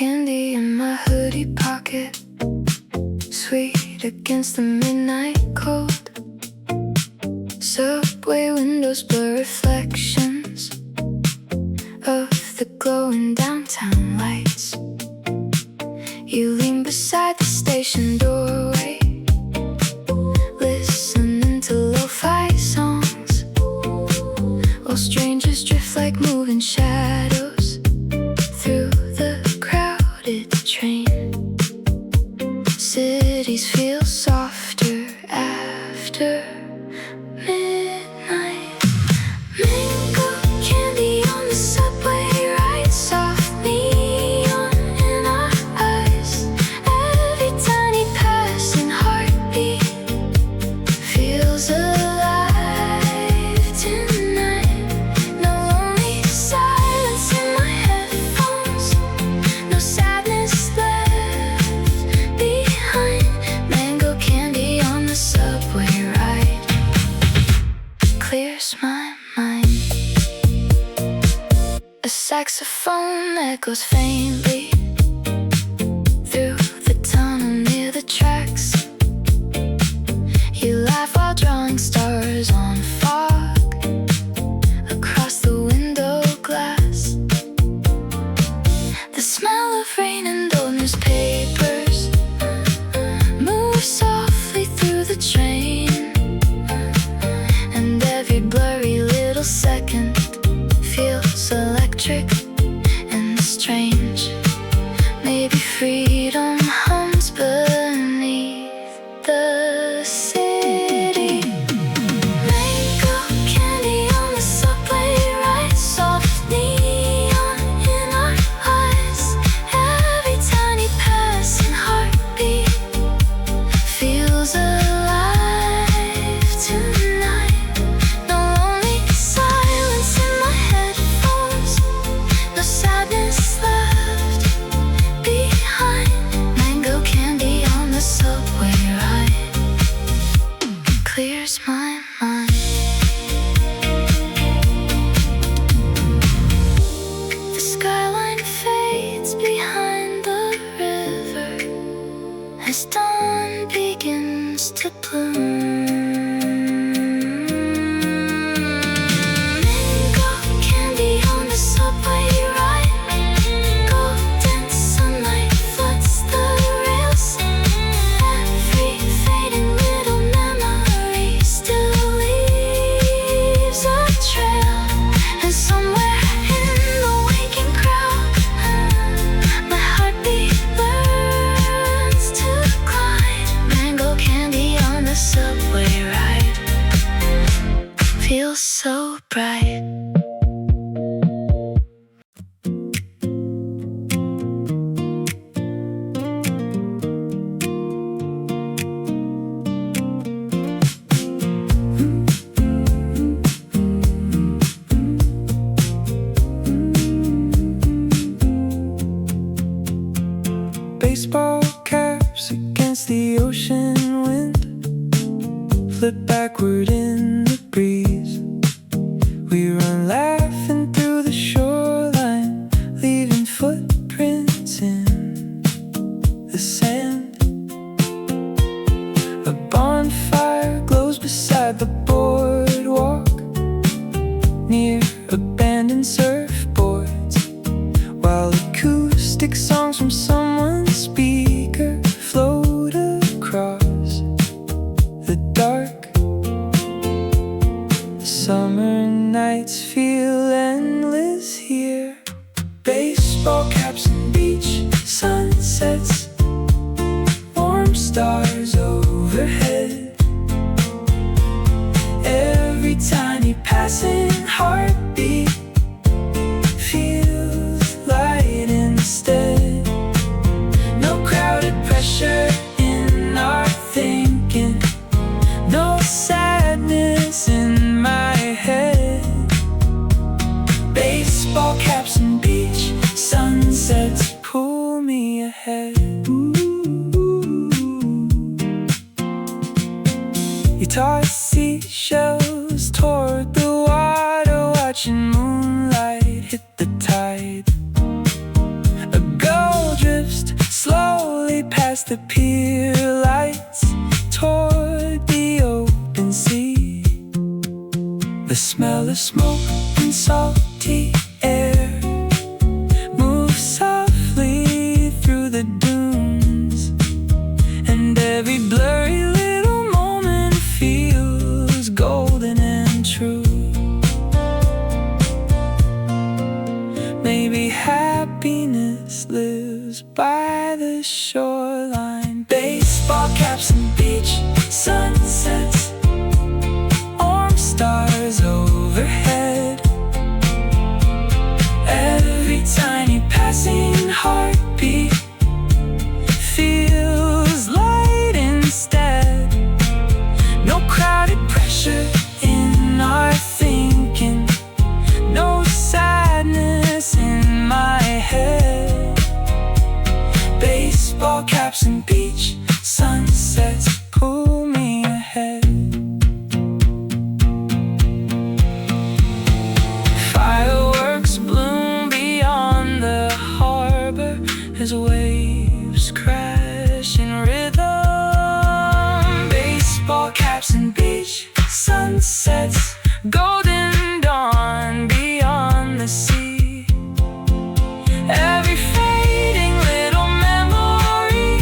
candy in my hoodie pocket, sweet against the midnight cold. Subway windows blur reflections of the glowing downtown lights. You lean beside the station doorway, listening to lo-fi songs, while strangers drift like moving shadows through the crowded train. Cities feel softer after midnight. Mango candy on the subway ride, soft neon in our eyes. Every tiny passing heartbeat feels alive tonight. No lonely silence in my headphones, no sadness left behind. Mango candy on the subway ride clears my mind. A saxophone echoes faintly through the tunnel near the tracks. You laugh while drawing stars on fog across the window glass. The smell of rain and old newspapers moves softly through the train, and every blurry little second feels electric and strange. Maybe freedom hums beneath the city. Mango candy on the subway ride, soft neon in our eyes. Every tiny passing heartbeat feels alive tonight. No lonely silence in my headphones, no sadness left behind. Mango candy on the subway ride clears my mind. The skyline fades behind the river as dawn begins to bloom. Mango candy on the subway ride, golden sunlight floods the rails. Every fading little memory still leaves a trail. And somewhere in the waking crowd, my heartbeat learns to glide. Mango candy on the subway ride feels so bright. Baseball caps against the ocean wind, flip backward in the breeze. We run laughing through the shoreline, leaving footprints in the sand. A bonfire glows beside the boardwalk, near abandoned surfboards, while acoustic songs from someone's speaker float across the dark. Summer nights feel endless here. Baseball caps and beach sunsets, warm stars overhead. Every tiny passing heartbeat feels light instead. No crowded pressure in our thinking, no sadness in my head. Baseball caps and beach sunsets pull me ahead. You toss seashells toward the water, watching moonlight hit the tide. A gull past the pier lights toward the open sea. The smell of smoke and salty air moves softly through the dunes, and every blurry little moment feels golden and true. Maybe happiness lives by the shoreline. Baseball caps and beach sunsets, warm stars overhead. Every tiny passing heartbeat feels light instead. No crowded pressure in our thinking, no sadness in my head. Baseball caps and beach sunsets pull me ahead. Fireworks bloom beyond the harbor as waves crash in rhythm. Baseball caps and beach sunsets, golden dawn beyond the sea. Every fading little memory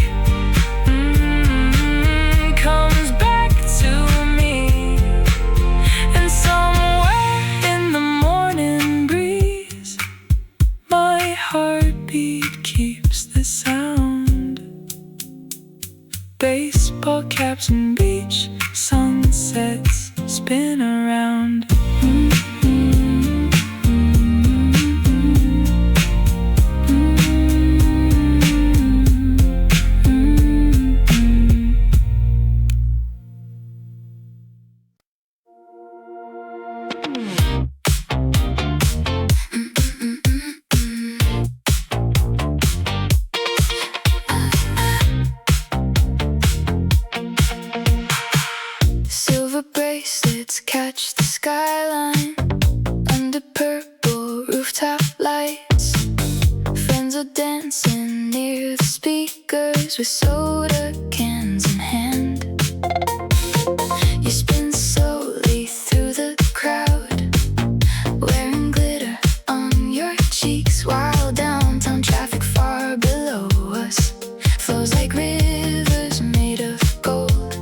comes back to me. And somewhere in the morning breeze, my heartbeat keeps the sound. Baseball caps and beach sunsets spin around. Silver bracelets catch the skyline under purple rooftop lights. Friends are dancing near the speakers with soda cans in hand. You spin slowly through the crowd, wearing glitter on your cheeks, while downtown traffic far below us flows like rivers made of gold.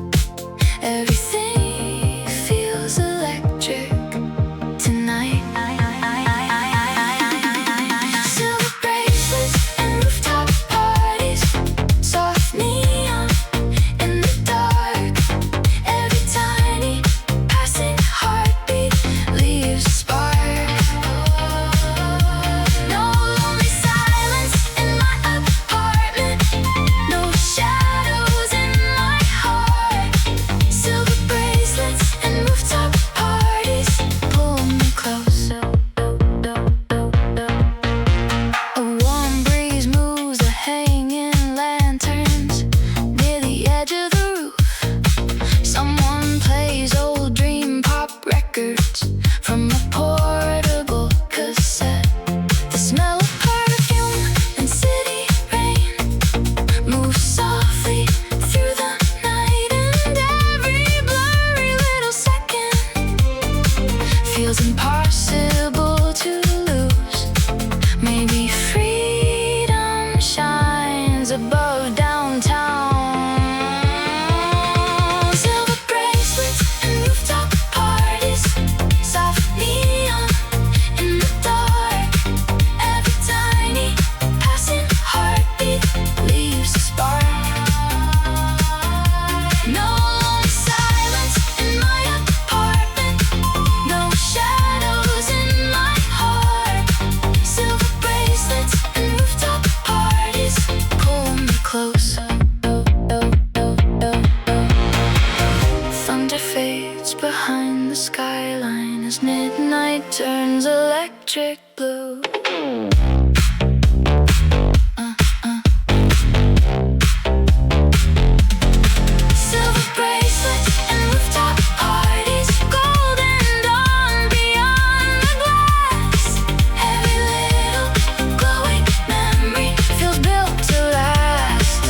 Everything feels electric tonight. Silver bracelets and rooftop parties, soft neon in the dark. Every tiny passing heartbeat leaves a spark. No lonely silence in my apartment, no shadows in my heart. Silver bracelets and rooftop parties pull me closer. A warm breeze moves the hanging lanterns near the edge of the roof. Someone plays old dream pop records from a portable cassette. The smell of perfume and city rain moves softly through the night, and every blurry little second feels impossible to lose. Maybe freedom shines above downtown. Silver bracelets and rooftop parties, soft neon in the dark. Every tiny passing heartbeat leaves a spark. No lonely silence in my apartment, no shadows in my heart. Silver bracelets and rooftop parties pull me closer. Thunder fades behind the skyline as midnight turns electric blue. Silver bracelets and rooftop parties, golden dawn beyond the glass. Every little glowing memory feels built to last.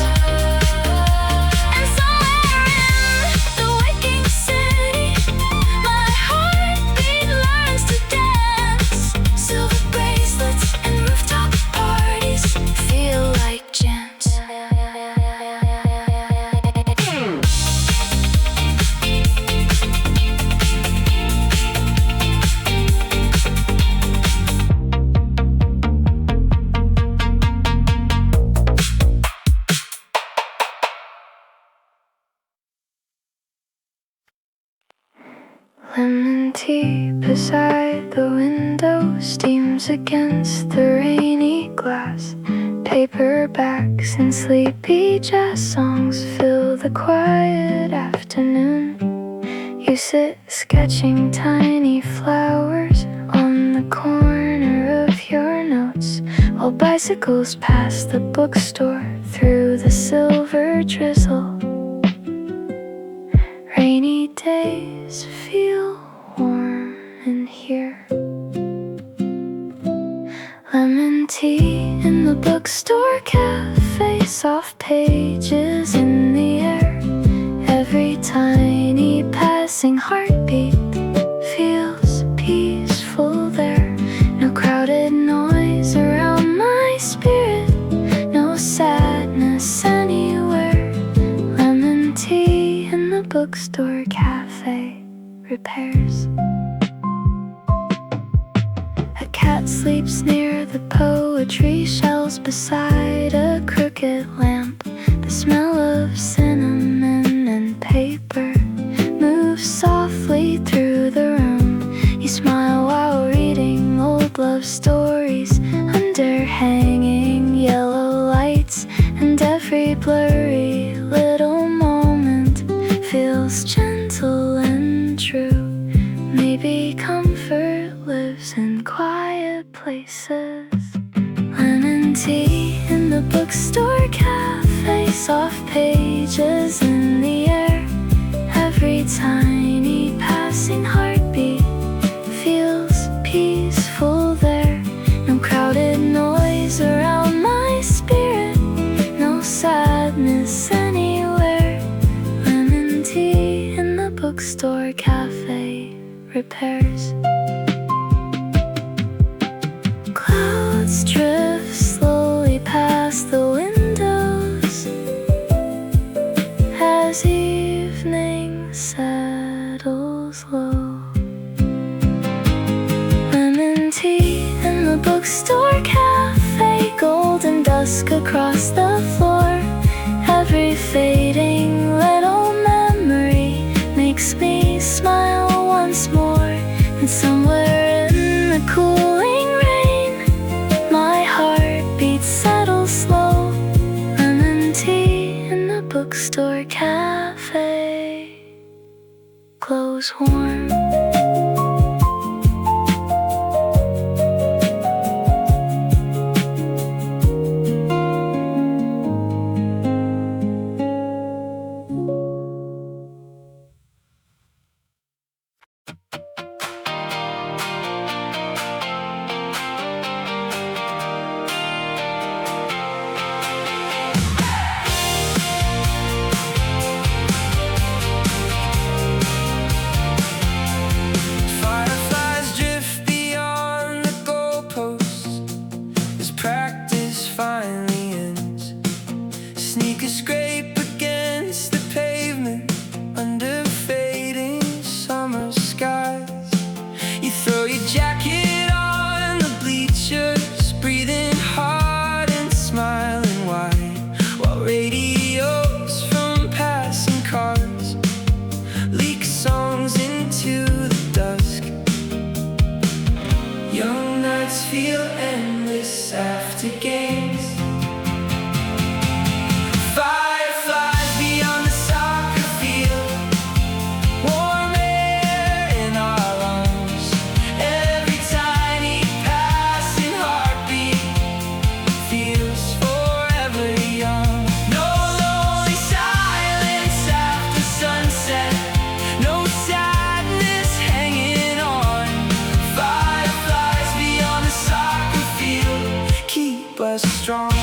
Lemon tea beside the window steams against the rainy glass. Paperbacks and sleepy jazz songs fill the quiet afternoon. You sit sketching tiny flowers on the corner of your notes, while bicycles pass the bookstore through the silver drizzle. Rainy days feel warm in here. Lemon tea in the bookstore cafe, soft pages in the air. Every tiny passing heartbeat feels peaceful there. No crowded noise around my spirit, no sadness anywhere. Lemon tea in the bookstore cafe repairs. A cat sleeps near the poetry shelves beside a crooked lamp. The smell of cinnamon and paper moves softly through the room. You smile while reading old love stories under hanging yellow lights, and every blurry little moment feels gentle and true. Maybe comfort lives in quiet places. Lemon tea in the bookstore cafe, soft pages in the air. Every tiny passing heartbeat feels peaceful there. No crowded noise around my spirit, no sadness anywhere. Lemon tea in the bookstore cafe repairs. Clouds drift slowly past the windows as evening settles low. Lemon tea in the bookstore cafe, golden dusk across the floor. Every fading little memory makes me smile once more. And somewhere in the cooling rain, my heartbeat settles slow. Lemon tea in the bookstore cafe glows warm. Fireflies drift beyond the goalposts as practice finally ends. Sneakers scrape against the pavement under fading summer skies. You throw your jacket on the bleachers, breathing hard and smiling wide, while radios from passing cars leak songs into the dusk. Young nights feel endless after games. Fireflies beyond the soccer field, warm air in our lungs. Every tiny passing heartbeat feels forever young. No lonely silence after sunset, no sadness hanging on. Fireflies beyond the soccer field keep us strong.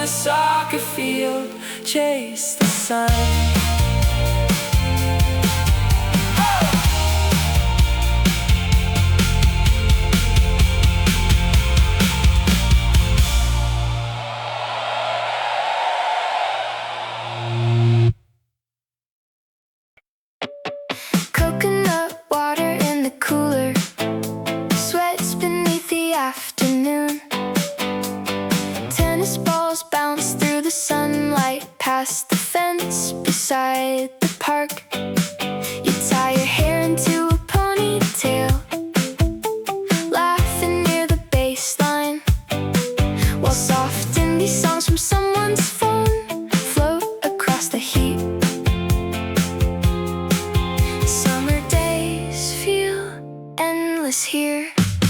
the soccer field, chase the sun. Coconut water in the cooler, sweats beneath the afternoon. Tennis balls bounce through the sunlight, past the fence beside the park. You tie your hair into a ponytail, laughing near the baseline, while soft indie songs from someone's phone float across the heat. Summer days feel endless here.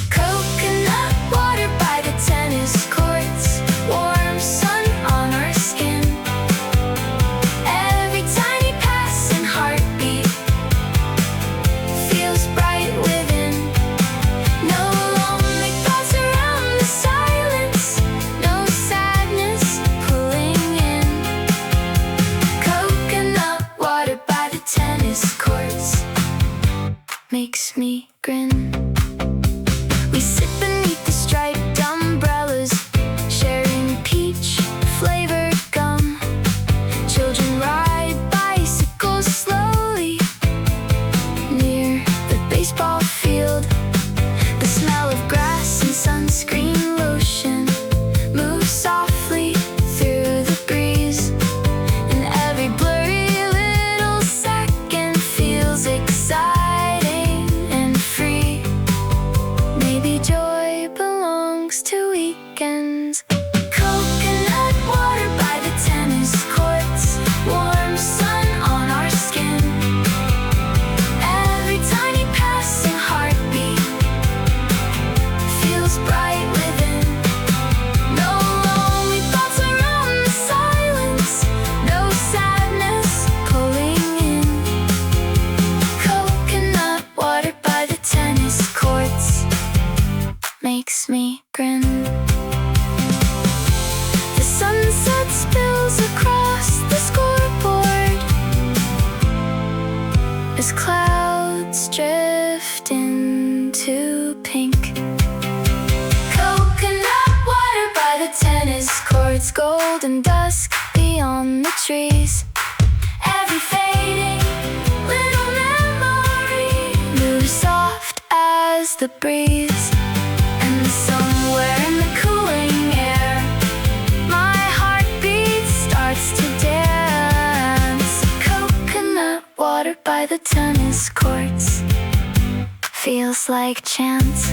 Coconut water by the tennis courts, warm sun on our skin. Every tiny passing heartbeat feels bright within. No lonely thoughts around the silence, no sadness pulling in. Coconut water by the tennis courts makes me grin. We sit beneath the striped umbrellas, sharing peach-flavored gum. Children ride bicycles slowly near the baseball field. The smell of grass and sunscreen lotion moves softly through the breeze, and every blurry little second feels exciting and free. Maybe joy belongs to weekends. Coconut water by the tennis courts, warm sun on our skin. Every tiny passing heartbeat feels bright within. No lonely thoughts around the silence, no sadness pulling in. Coconut water by the tennis courts makes me grin. The sunset spills across the scoreboard as clouds drift into pink. Coconut water by the tennis courts, golden dusk beyond the trees. Every fading little memory moves soft as the breeze. And somewhere in the cooling air, my heartbeat starts to dance. Coconut water by the tennis courts feels like chance.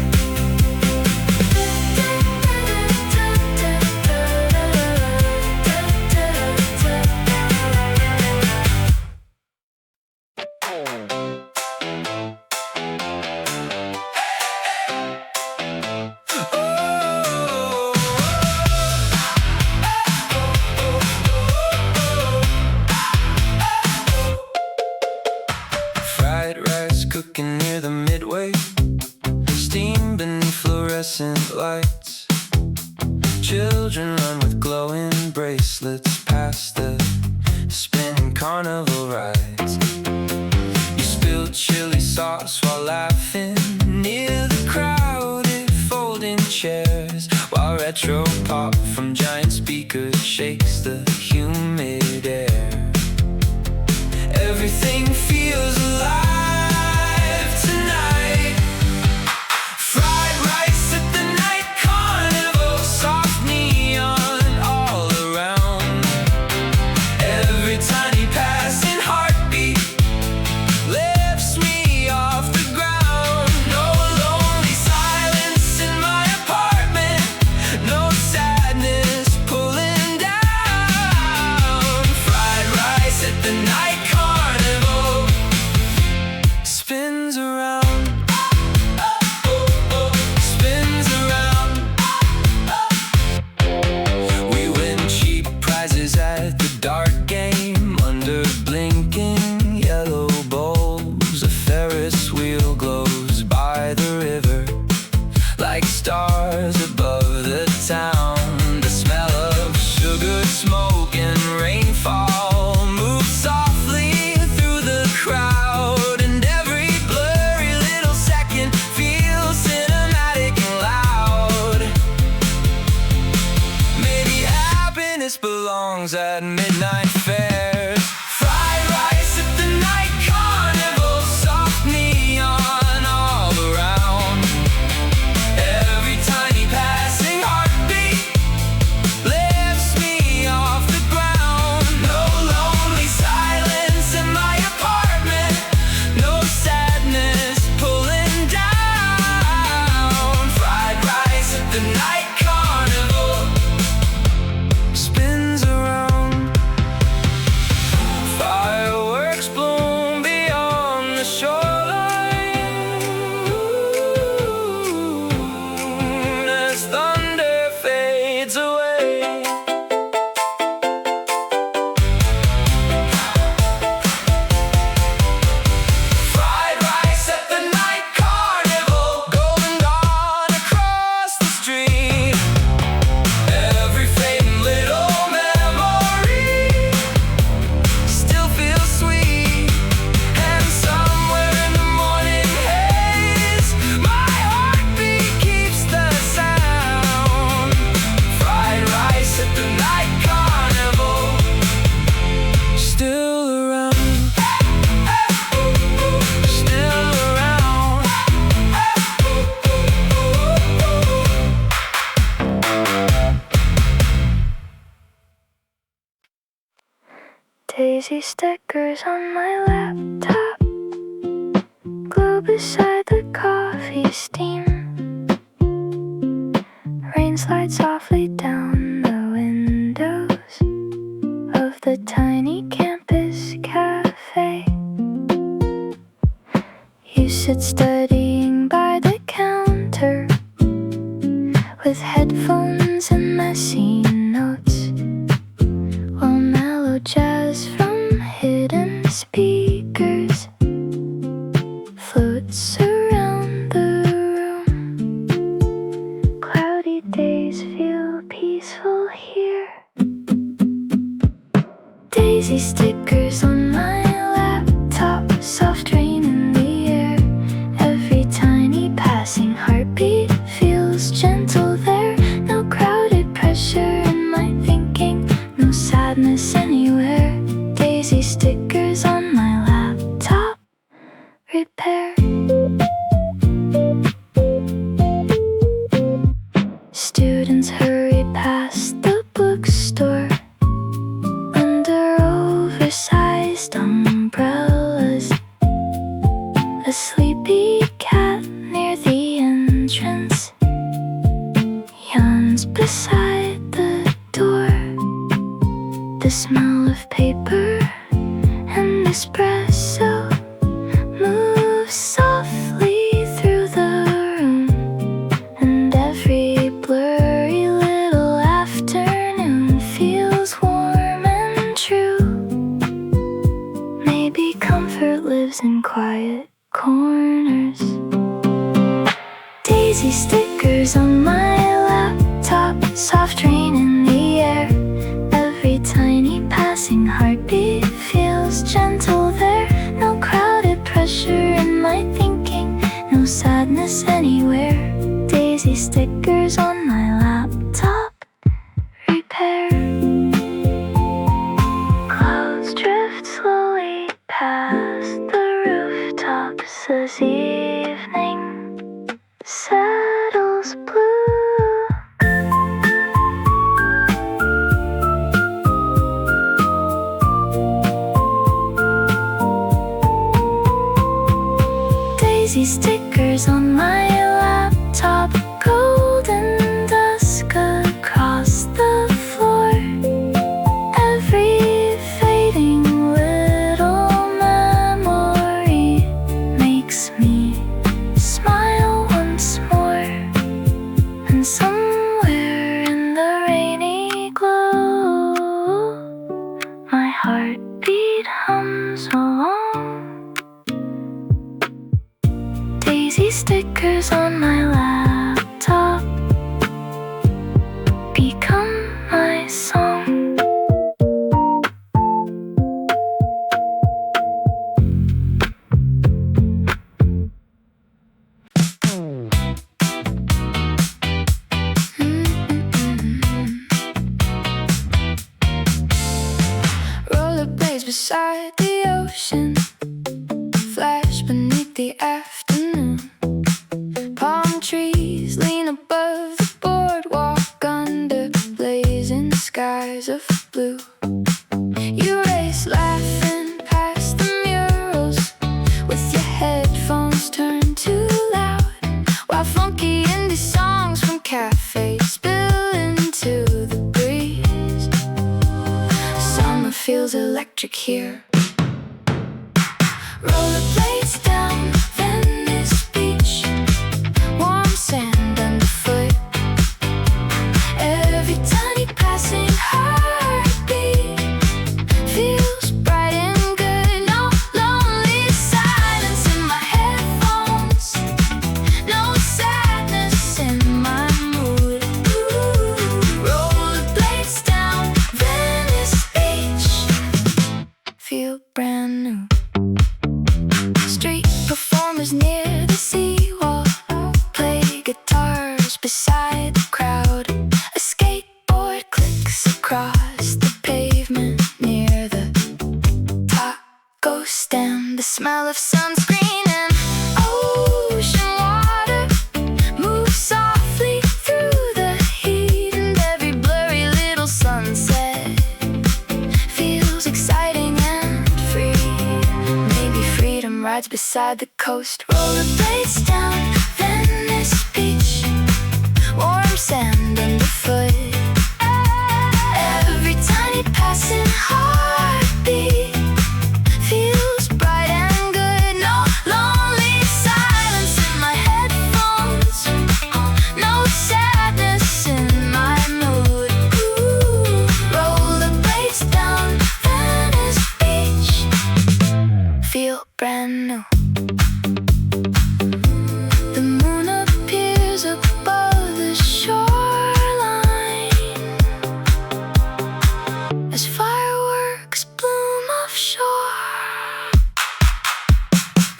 Fried rice cooking near the midway, steam beneath fluorescent lights. Children run with glowing bracelets past the spinning carnival rides. You spilled chili sauce while laughing near the crowded folding chairs, while retro pop from giant speakers shakes the humid air. Everything feels alive tonight. Fried rice at the night carnival, soft neon all around. Every tiny passing heartbeat lifts me off the ground. No lonely silence in my apartment, no sadness pulling down. Fried rice at the night carnival. finest belongs at midnight fairs. Fried rice at the night carnival, soft neon all around. Every tiny passing heartbeat lifts me off the ground. No lonely silence in my apartment, no sadness pulling down. Fried rice at the night carnival spins around. Fireworks bloom beyond the shoreline as thunder fades away. Fried rice at the night carnival, golden dawn across the street. Every fading little memory still feels sweet. And somewhere in the morning haze, my heartbeat keeps the sound. Fried rice at the night carnival, still around, still around. Daisy stickers on my laptop glow beside the coffee steam. Rain slides softly down the windows of the tiny campus cafe. You sit studying by the counter with headphones and messy notes, while mellow jazz from hidden speakers floats around the room. Cloudy days feel peaceful here. Daisy stickers on my laptop, soft rain in the air. Every tiny passing heartbeat feels gentle there. No crowded pressure in my thinking, no sadness anywhere. Daisy stickers on my laptop, repair. Students hurry past the bookstore under oversized umbrellas. A sleepy cat near the entrance yawns beside the door. The smell of paper and espresso moves softly through the room, and every blurry little afternoon feels warm and true. Maybe comfort lives in quiet corners. Daisy stickers on my laptop, soft rain in the air. Every tiny passing heartbeat feels gentle there. No crowded pressure in my thinking, no sadness anywhere. Daisy stickers on my laptop, repair. Clouds drift slowly past the rooftops as evening settles blue. Daisy stickers on my laptop, golden dusk across the floor. Every fading little memory makes me smile once more. And somewhere in the rainy glow, my heartbeat hums along. Daisy stickers on my laptop become my song. beside the ocean, flash beneath the afternoon. Palm trees lean above the boardwalk under blazing skies of blue. You race laughing past the murals with your headphones turned too loud, while funky indie songs from cafés spill into the breeze. Summer feels electric here. Rollerblades down Venice Beach, warm sand underfoot. Every tiny passing heartbeat feels bright and good. No lonely silence in my headphones, no sadness in my mood. Rollerblades down Venice Beach, feel brand new. Street performers near the seawall play guitars beside the crowd. A skateboard clicks across the pavement near the taco stand. The smell of sunscreen and ocean water moves softly through the heat, and every blurry little sunset feels exciting and free. Maybe freedom rides beside the coast. Rollerblades down Venice Beach, warm sand underfoot. Every tiny passing heartbeat feels bright and good. No lonely silence in my headphones, no sadness in my mood. Rollerblades down Venice Beach, feel brand new. The moon appears above the shoreline as fireworks bloom offshore.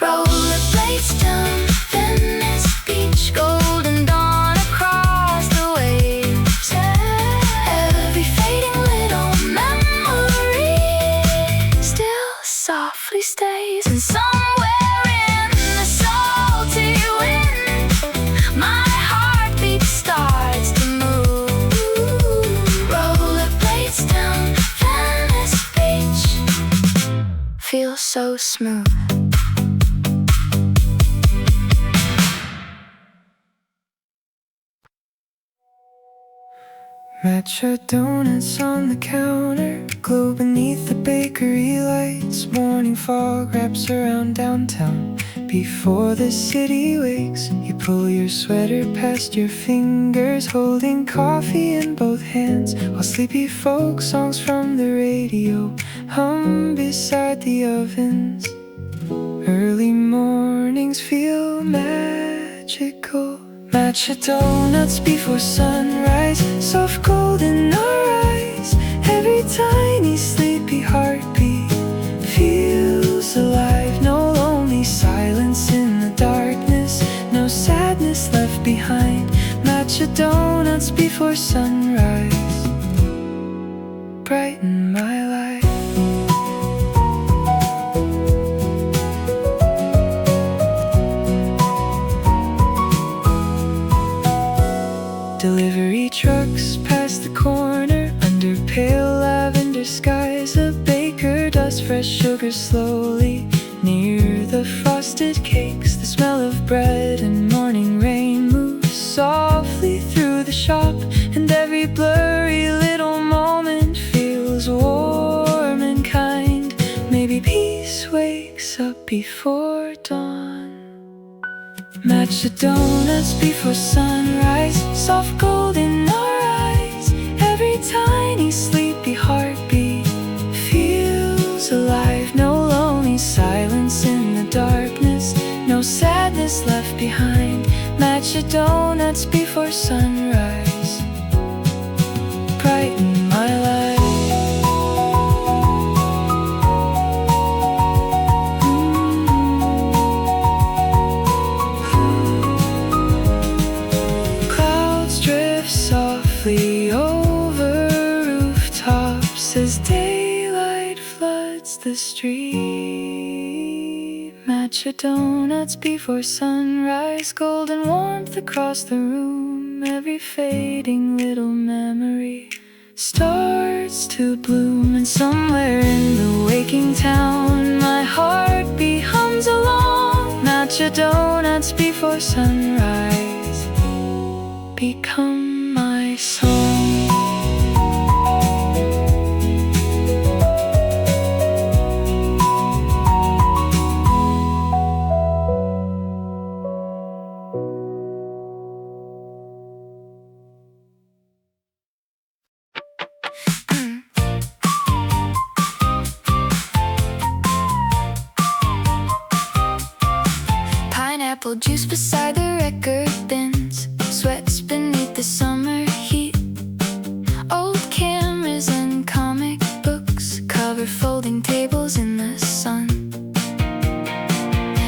Rollerblades down Venice Beach, golden dawn across the waves. Every fading little memory still softly stays, and somewhere in the salty wind my heartbeat starts to move. Rollerblades down Venice Beach, feel so smooth. Matcha donuts on the counter glow beneath the bakery lights. Morning fog wraps around downtown before the city wakes. You pull your sweater past your fingers, holding coffee in both hands, while sleepy folk songs from the radio hum beside the ovens. Early mornings feel magical. Matcha donuts before sunrise, soft gold in our eyes. Every tiny sleepy heartbeat feels alive. No lonely silence in the darkness, no sadness left behind. Matcha donuts before sunrise brighten my life. Delivery trucks pass the corner under pale lavender skies. A baker does fresh sugar slowly near the frosted cakes. The smell of bread and morning rain moves softly through the shop, and every blurry little moment feels warm and kind. Maybe peace wakes up before dawn. Matcha donuts before sunrise, soft gold in our eyes. Every tiny sleepy heartbeat feels alive. No lonely silence in the darkness, no sadness left behind. Matcha donuts before sunrise brighten my life. Softly over rooftops as daylight floods the street. Matcha donuts before sunrise, golden warmth across the room. Every fading little memory starts to bloom, and somewhere in the waking town my heartbeat hums along. Matcha donuts before sunrise become my song. Pineapple juice beside the record bins, sweats beneath the summer heat. Old cameras and comic books cover folding tables in the sun.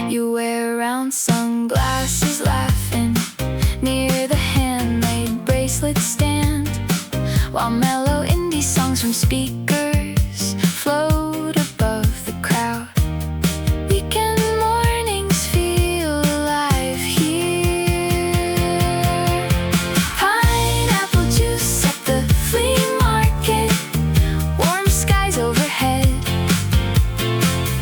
You wear round sunglasses, laughing near the handmade bracelet stand, while mellow indie songs from speakers float above the crowd. Weekend mornings feel alive here. Pineapple juice at the flea market, warm skies overhead.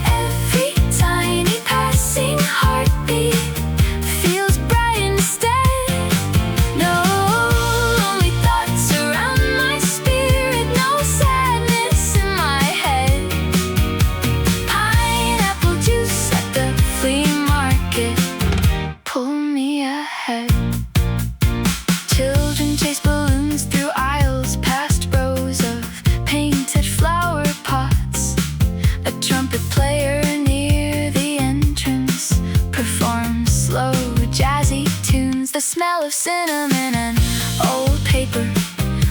Every tiny passing heartbeat feels bright instead. No lonely thoughts around my spirit, no sadness in my head. Pineapple juice at the flea market, pull me ahead. Children chase balloons through aisles, past rows of painted flower pots. A trumpet player near the entrance performs slow, jazzy tunes. The smell of cinnamon and old paper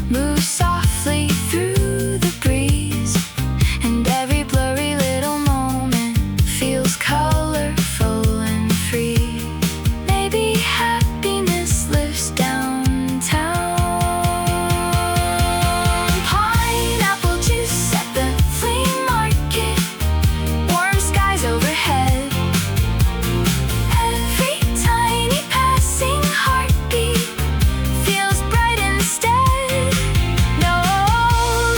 moves softly through the breeze, and every blurry little moment feels colorful and free. Maybe happiness lives downtown. Pineapple juice at the flea market, warm skies overhead. Every tiny passing heartbeat feels bright instead. No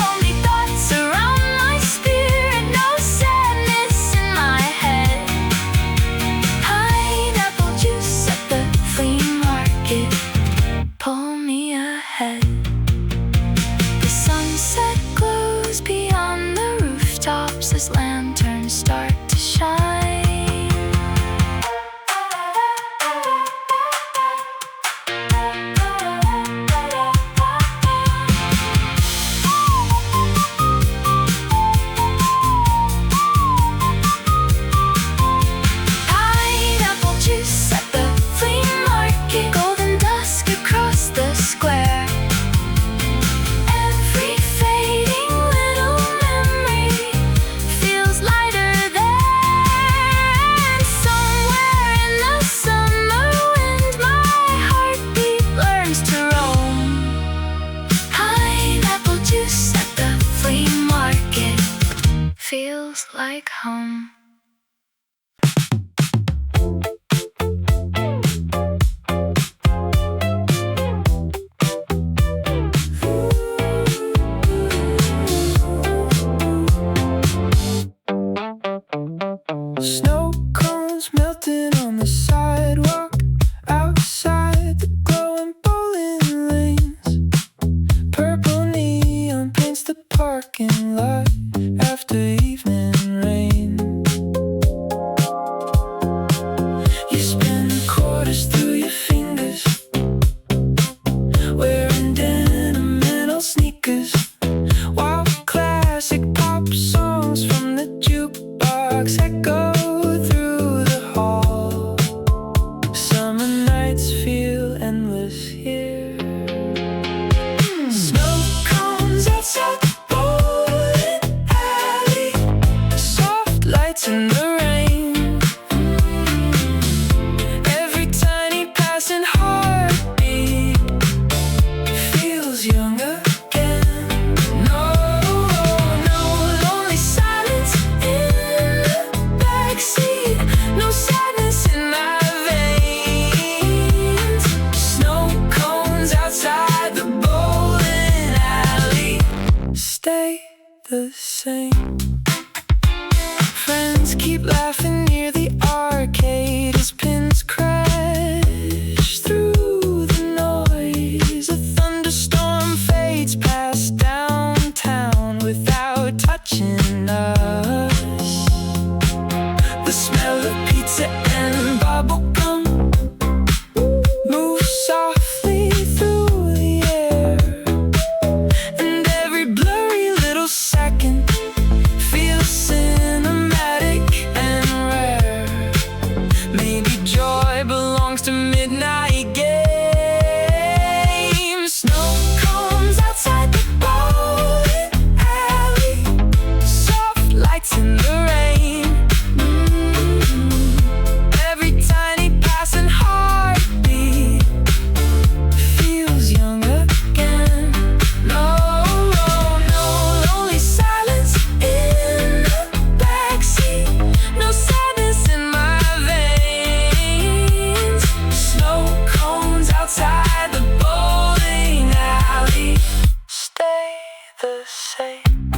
lonely thoughts around my spirit, no sadness in my head. Pineapple juice at the flea market, pull me ahead. The sunset glows beyond the rooftops as lanterns start to shine. Pineapple juice at the flea market, golden dusk across the square. Every fading little memory feels lighter there. And somewhere in the summer wind my heartbeat learns to roam. Pineapple juice at the flea market feels like home. Snow cones melting on the sidewalk outside the glowing bowling lanes. Purple neon paints the parking lot after evening rain. You spin quarters through your fingers, wearing denim metal sneakers, while classic pop songs from the jukebox echo through the hall. Summer nights feel endless here. Snow cones outside the bowling alley, the same. Friends keep laughing near the arcade as pins crash through the noise. A thunderstorm fades past downtown without touching us. The smell of pizza and bubblegum moves softly through the air, and every blurry little second feels cinematic and rare. Maybe joy belongs to midnight games. Snow cones outside the bowling alley, soft lights in the rain. Every tiny passing heartbeat feels young again. No, no lonely silence in the backseat, no sadness in my veins. Snow cones outside the bowling alley stay the same.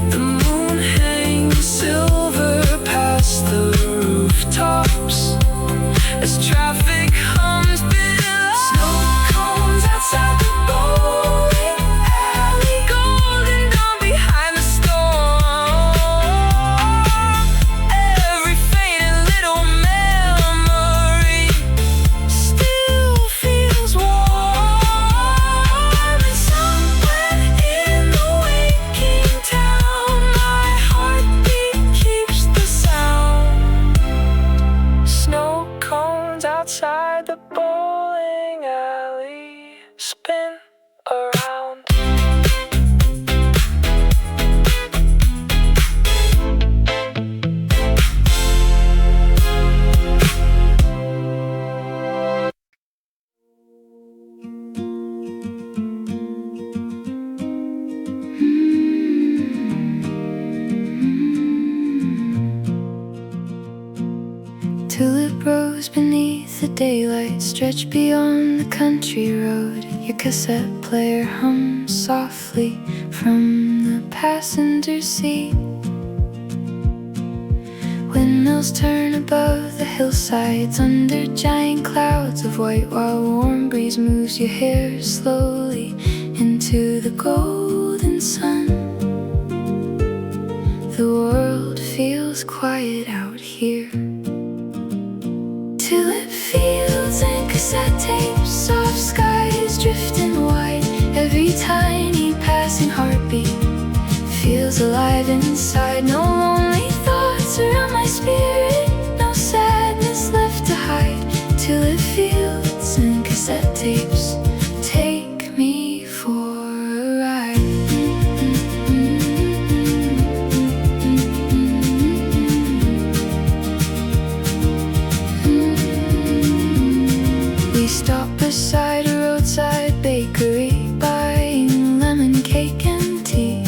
The moon hangs silver past the rooftops as traffic hums below. Snow cones outside the bowling alley, golden dawn behind the storm. Every faded little memory still feels warm. And somewhere in the waking town, my heartbeat keeps the sound. Snow cones outside the bowling alley spin around. Tulip rose beneath the daylight, stretched beyond the country road. Your cassette player hums softly from the passenger seat. Windmills turn above the hillsides under giant clouds of white, while a warm breeze moves your hair slowly into the golden sun. The world feels quiet out here. Tulip fields and cassette tapes, soft skies drifting wide. Every tiny passing heartbeat feels alive inside. No lonely thoughts around my spirit, no sadness left to hide. Tulip fields and cassette tapes take me for a ride. We stop beside a roadside bakery, buying lemon cake and tea.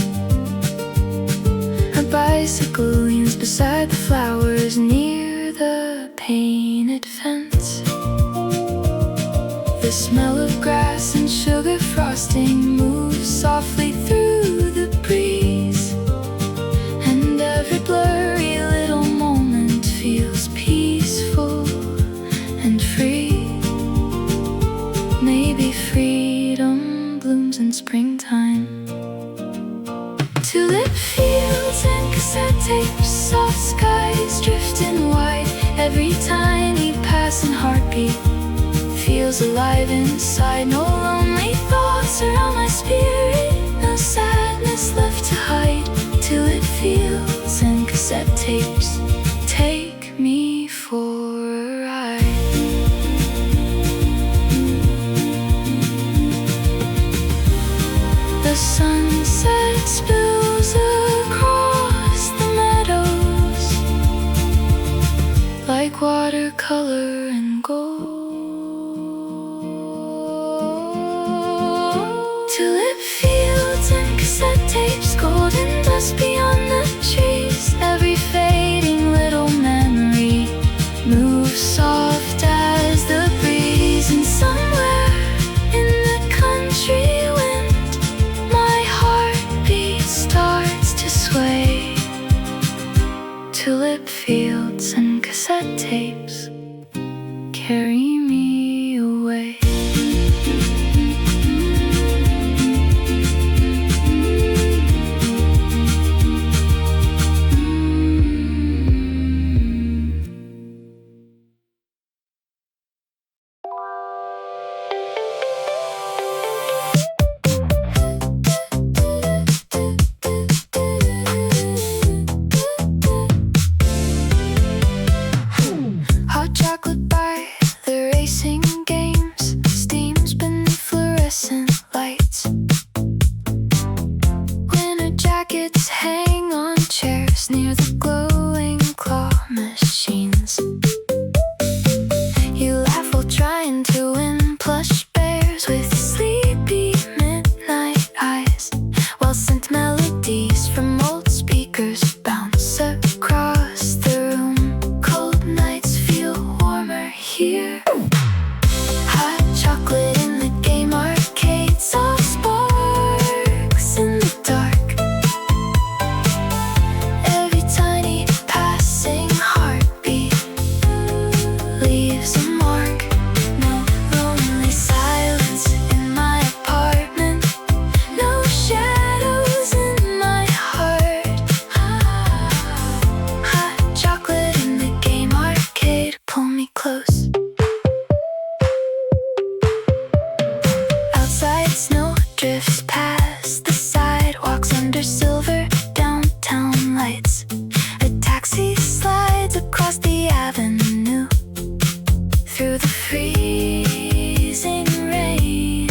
Our bicycle leans beside the flowers near the painted fence. The smell of grass and sugar frosting moves softly through the breeze, and every blurry little moment feels peaceful and free. Maybe freedom blooms in springtime. Tulip fields and cassette tapes, soft skies drifting wide. Every tiny passing heartbeat feels alive inside. No lonely thoughts around my spirit, no sadness left to hide. Tulip fields and cassette tapes take me for a ride. The sunset spills across the meadows like watercolor and gold. Tulip fields and tapes carry me away. Hot chocolate by the racing games steams beneath fluorescent lights. Winter jackets hang on chairs near the glowing claw machines. You laugh while trying to win plush bears with sleepy midnight eyes, while scent melodies from old speakers bounce across the room. Cold nights feel warmer here. Hot chocolate in the game arcade, soft sparks in the dark. Every tiny passing heartbeat leaves a mark. No lonely silence in my apartment, no shadows in my heart. Hot chocolate in the game arcade, pull me close. Outside, snow drifts past the sidewalks under silver downtown lights. A taxi slides across the avenue through the freezing rain.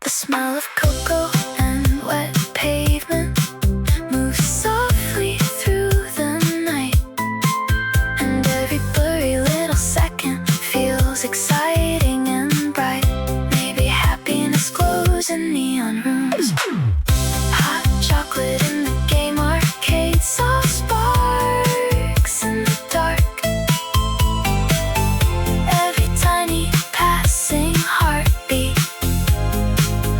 The smell of cocoa and wet pavement moves softly through the night, and every blurry little second feels exciting and bright. Maybe happiness glows in neon rooms. Hot chocolate in the game arcade, soft sparks in the dark. Every tiny passing heartbeat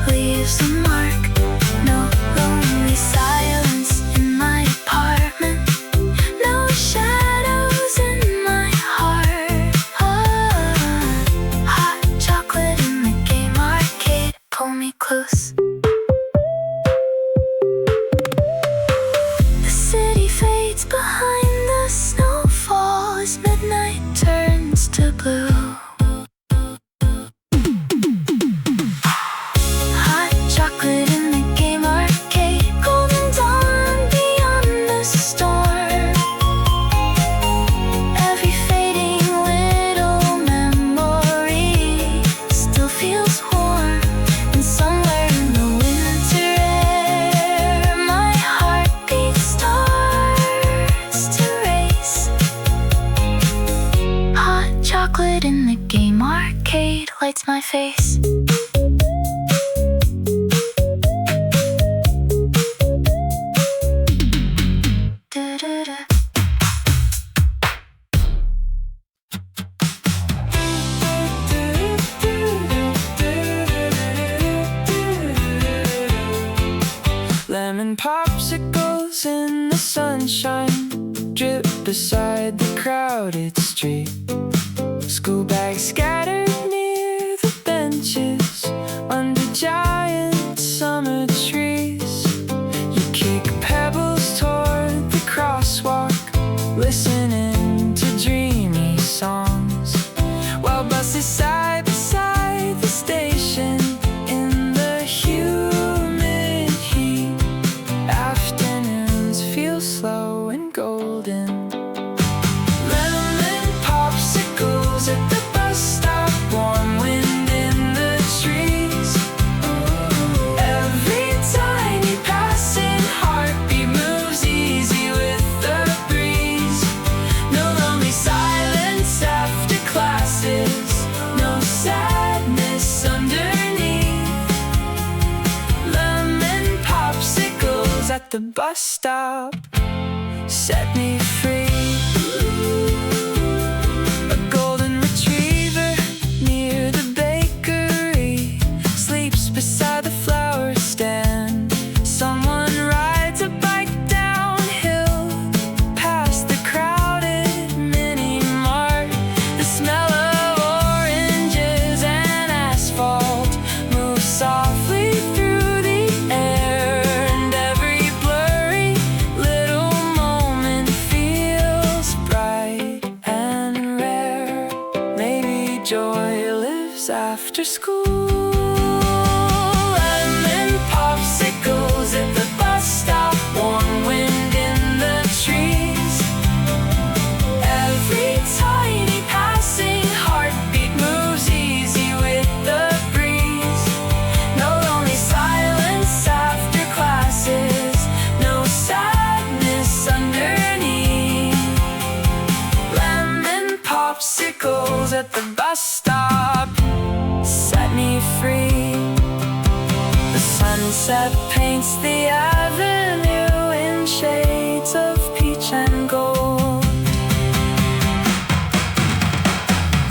leaves a mark. No lonely silence in my apartment, no shadows in my heart. Hot chocolate in the game arcade, pull me close. The city fades behind the snowfall as midnight turns to blue. Hot chocolate in the game arcade, golden dawn beyond the storm. Every fading little memory still feels warm, and somewhere in the winter air my heartbeat starts to race. Hot chocolate in the game arcade lights my face. Da-da-da. Lemon popsicles in the sunshine drip beside the crowded street. School bags scattered near the benches under giant summer trees. You kick pebbles toward the crosswalk, listening to dreamy songs, while buses side beside the station in the humid heat. Afternoons feel slow and golden. Lemon popsicles at the bus stop, warm wind in the trees. Every tiny passing heartbeat moves easy with the breeze. No lonely silence after classes, no sadness underneath. Lemon popsicles at the bus stop set me free. A golden retriever near the bakery sleeps beside the flower stand. Someone rides a bike downhill past the crowded mini mart. at the bus stop set me free. The sunset paints the avenue in shades of peach and gold.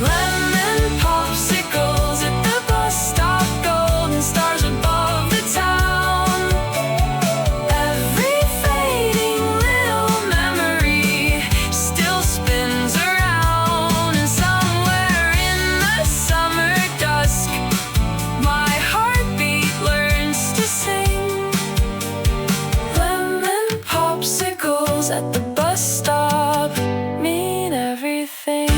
Lemon popsicles at the bus stop, golden stars above the town. Every fading little memory still spins around, and somewhere in the summer dusk, my heartbeat learns to sing. Lemon popsicles at the bus stop mean everything.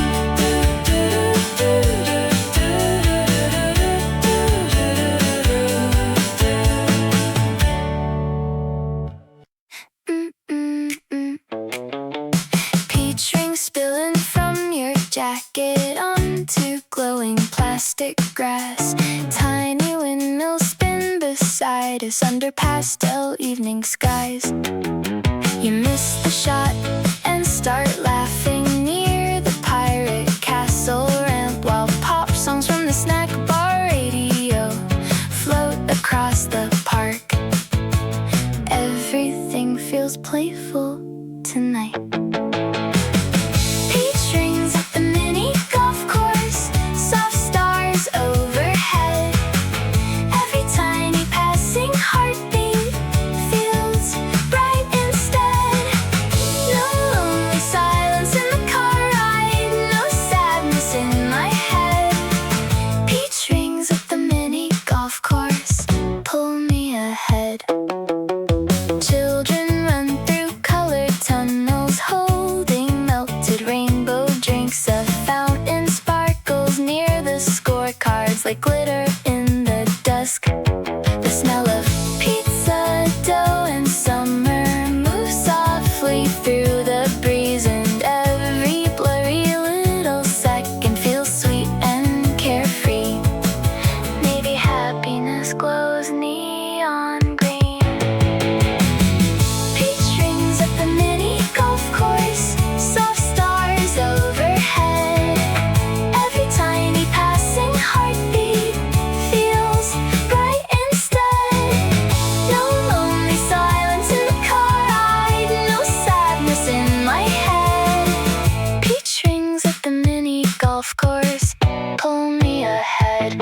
Peach ring spilling from your jacket onto glowing plastic grass. Tiny windmills spin beside us under pastel evening skies. You miss the shot and start laughing near the pirate castle ramp, while pop songs from the snack bar radio float across the park. Everything feels playful tonight. Peach rings at the mini golf course, soft stars overhead. Every tiny passing heartbeat feels bright instead. No lonely silence in the car ride, no sadness in my head. Peach rings at the mini golf course pull me ahead. Children run through colored tunnels, holding melted rainbow drinks. A fountain sparkles near the scorecards like glitter in the dusk. The smell of pizza dough and summer moves softly through the breeze, and every blurry little second feels sweet and carefree. Maybe happiness glows neon green. Peach rings at the mini golf course, soft stars overhead. Every tiny passing heartbeat feels bright instead. No lonely silence in the car ride, no sadness in my head. Peach rings at the mini golf course pull me ahead.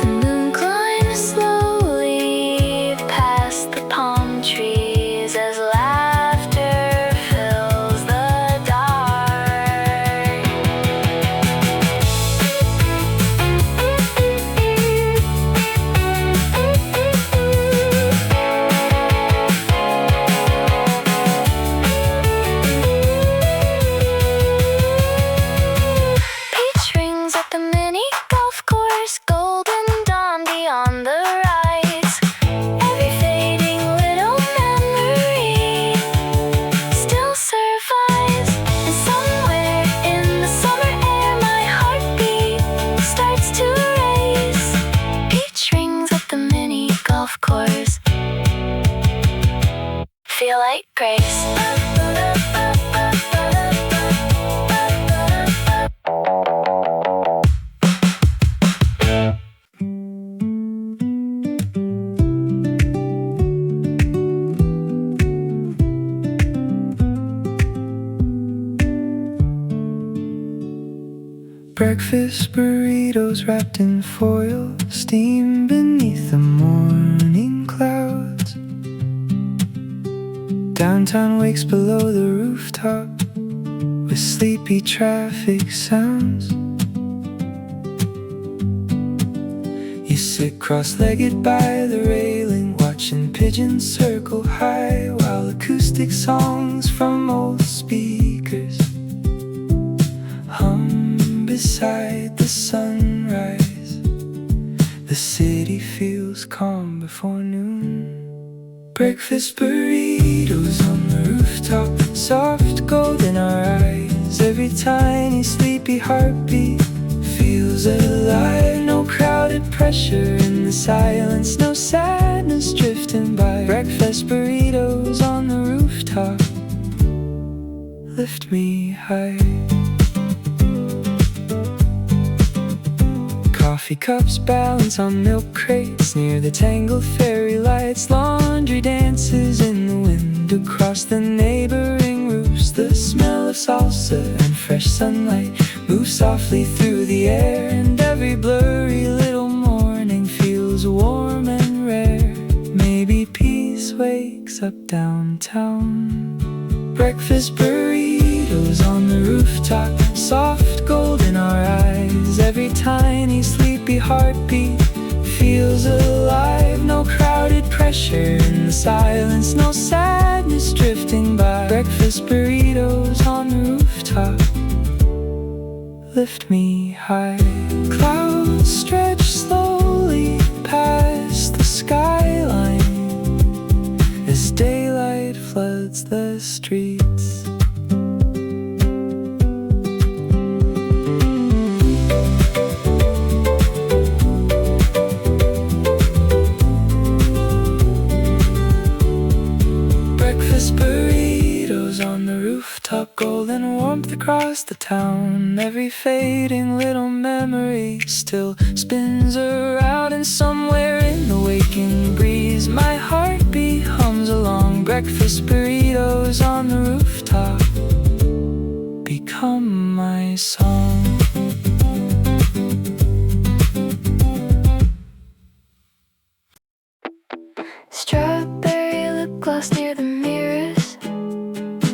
The moon climbs slowly past the palm trees as laughter fills the dark. Peach rings at the mini golf course, golden dawn beyond the rise. Every fading little memory still survives, and somewhere in the summer air my heartbeat starts to race. Peach rings at the mini golf course feel like grace. Breakfast burritos wrapped in foil, steam beneath the morning clouds. Downtown wakes below the rooftop with sleepy traffic sounds. You sit cross-legged by the railing, watching pigeons circle high, while acoustic songs from old speakers hum beside the sunrise. The city feels calm before noon. Breakfast burritos on the rooftop, soft gold in our eyes. Every tiny sleepy heartbeat feels alive. No crowded pressure in the silence, no sadness drifting by. Breakfast burritos on the rooftop lift me high. Coffee cups balance on milk crates near the tangled fairy lights. Laundry dances in the wind across the neighboring roofs. The smell of salsa and fresh sunlight moves softly through the air, and every blurry little morning feels warm and rare. Maybe peace wakes up downtown. Breakfast burritos on the rooftop, soft gold in our eyes. Every tiny sleepy heartbeat feels alive. No crowded pressure in the silence, no sadness drifting by. Breakfast burritos on the rooftop lift me high. Clouds stretch slowly past the skyline as daylight floods the streets. Breakfast burritos on the rooftop, golden warmth across the town. Every fading little memory still spins around, and somewhere in the waking breeze my heartbeat hums along. Breakfast burritos on the rooftop become my song. Strawberry lip gloss near the mirrors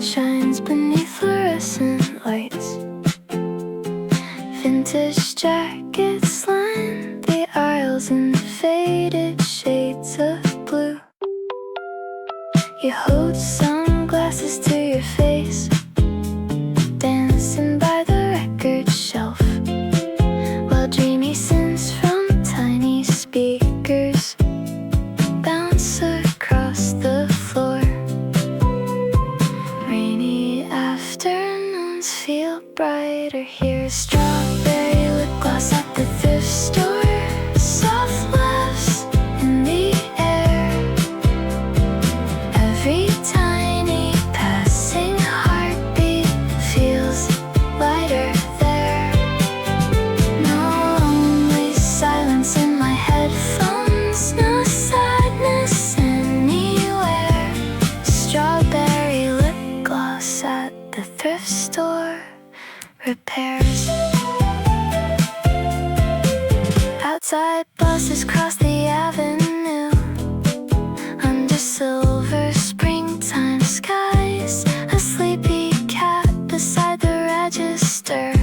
shines beneath fluorescent lights. Vintage jackets line the aisles in faded shades of blue. You hold sunglasses to your face, dancing by the record shelf, while dreamy synths from tiny speakers bounce across the floor. Rainy afternoons feel brighter here. Strawberry lip gloss at the thrift store, soft laughs in the air. Every tiny passing heartbeat feels lighter there. No lonely silence in my headphones, no sadness anywhere. Strawberry lip gloss at the thrift store repairs. Outside buses cross the avenue under silver springtime skies. A sleepy cat beside the register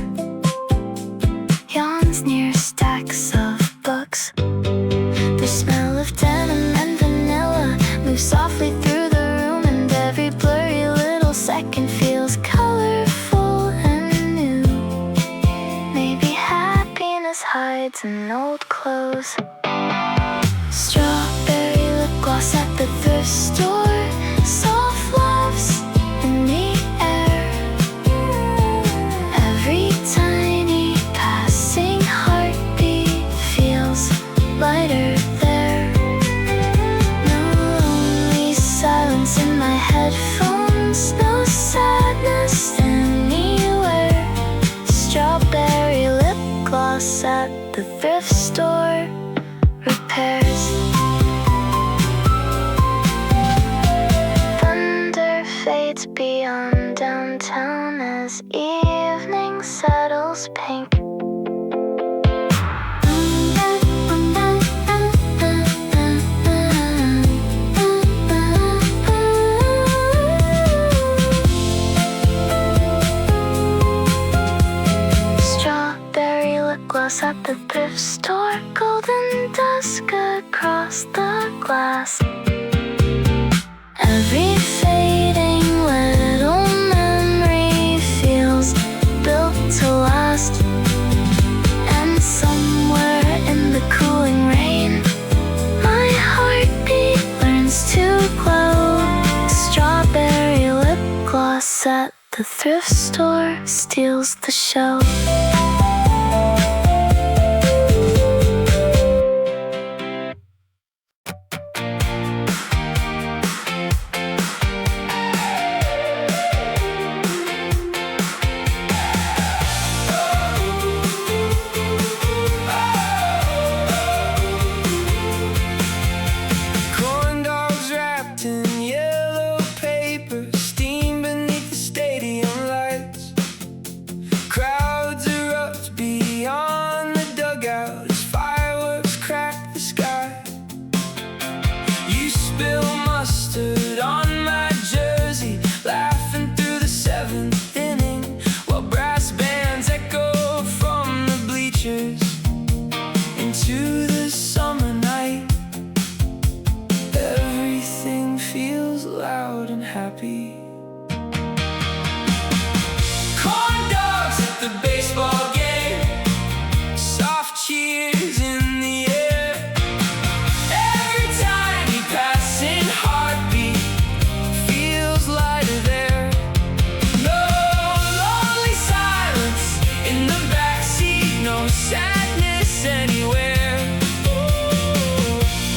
yawns near stacks of books. The smell of denim and vanilla moves softly through the room, and every blurry little second feels colorful and new. Maybe happiness hides in old clothes. Strawberry lip gloss at the thrift store, soft laughs in the air. Every tiny passing heartbeat feels lighter there. No lonely silence in my headphones, no sadness anywhere. Strawberry lip gloss at the thrift store repairs. Thunder fades beyond downtown as evening settles pink. Strawberry lip gloss at the thrift store, golden dusk across the glass. Every fading little memory feels built to last. And somewhere in the cooling rain, my heartbeat learns to glow. Strawberry lip gloss at the thrift store steals the show. mustard on my jersey, laughing through the seventh inning, while brass bands echo from the bleachers into the summer night. Everything feels loud and happy. Corn dogs at the baseball game, soft cheers in the air. Every tiny passing heartbeat feels lighter there. No lonely silence in the backseat, no sadness anywhere.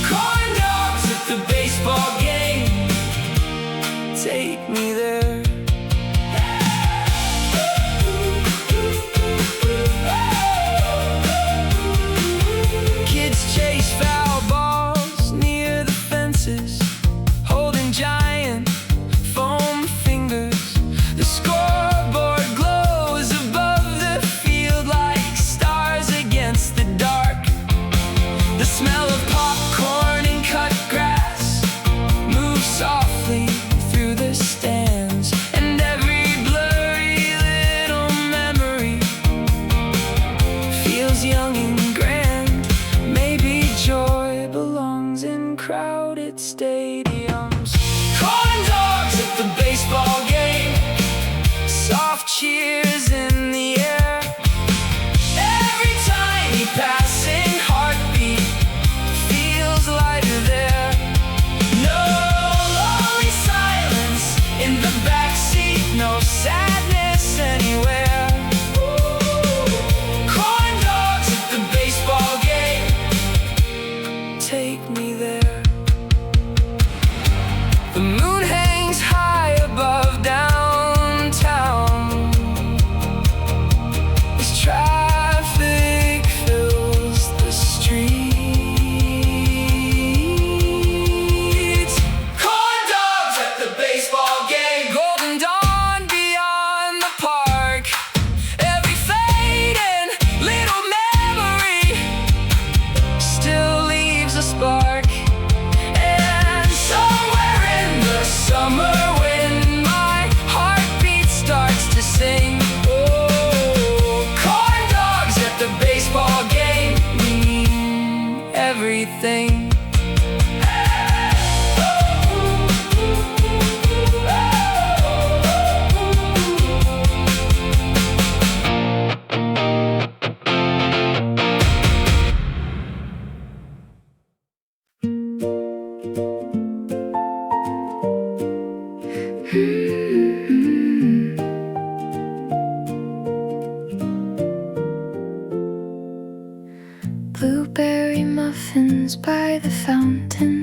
Corn dogs at the baseball game, take me there. Kids chase foul balls near the fences, holding giant foam fingers. The scoreboard glows above the field like stars against the dark. The smell of popcorn and cut grass moves softly through the stands, and every blurry little memory feels young and grand. Maybe joy belongs in crowded stadiums. Corn dogs at the baseball game, soft cheers in the air. Every tiny passing heartbeat feels lighter there. No lonely silence in the backseat, no sadness anywhere. Corn dogs at the baseball game, take me there. The moon hangs high above downtown as traffic fills the streets. Corn dogs at the baseball game, golden dawn beyond the park. Every fading little memory still leaves a spark. And somewhere in the summer when my heartbeat starts to sing, oh, corn dogs at the baseball game mean everything. Blueberry muffins by the fountain,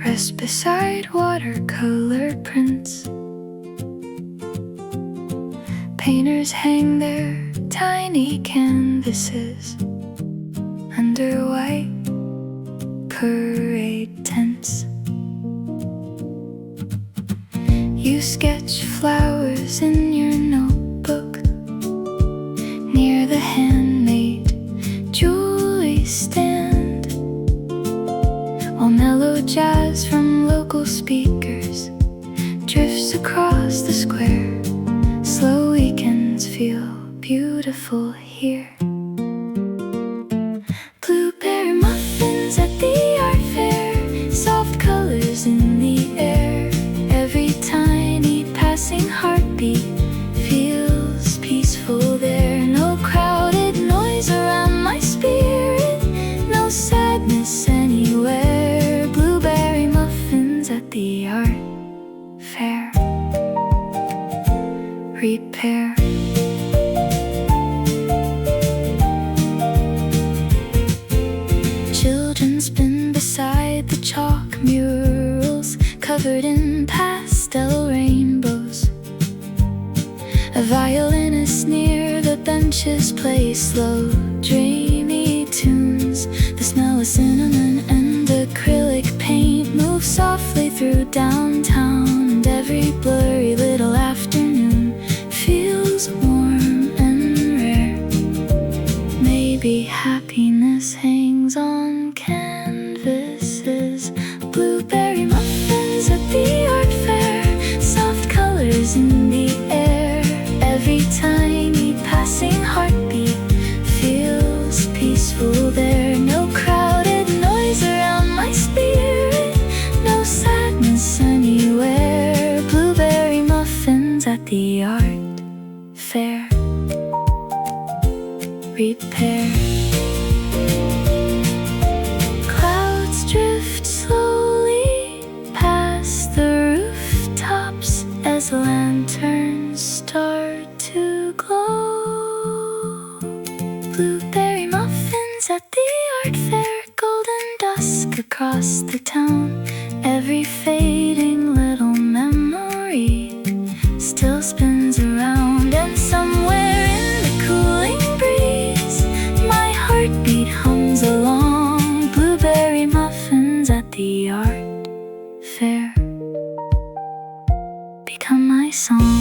rest beside watercolor prints. Painters hang their tiny canvases under white parade tents. You sketch flowers in your notebook near the handmade jewelry stand, while mellow jazz from local speakers drifts across the square. Slow weekends feel beautiful here. Blueberry muffins at the art fair, soft colors in the air. Every tiny passing heartbeat feels peaceful there. No crowded noise around my spirit, no sadness anywhere. Blueberry muffins at the art fair. Repair. Children spin beside the chalk murals covered in pastel rainbows. A violinist near the benches plays slow, dreamy tunes. The smell of cinnamon and acrylic paint moves softly through downtown, and every blurry little afternoon feels warm and rare. Maybe happiness hangs on canvases the art fair. Repair. Clouds drift slowly past the rooftops as lanterns start to glow. Blueberry muffins at the art fair, golden dusk across the town. Every fading little memory still spins around, and somewhere in the cooling breeze my heartbeat hums along. Blueberry muffins at the art fair become my song.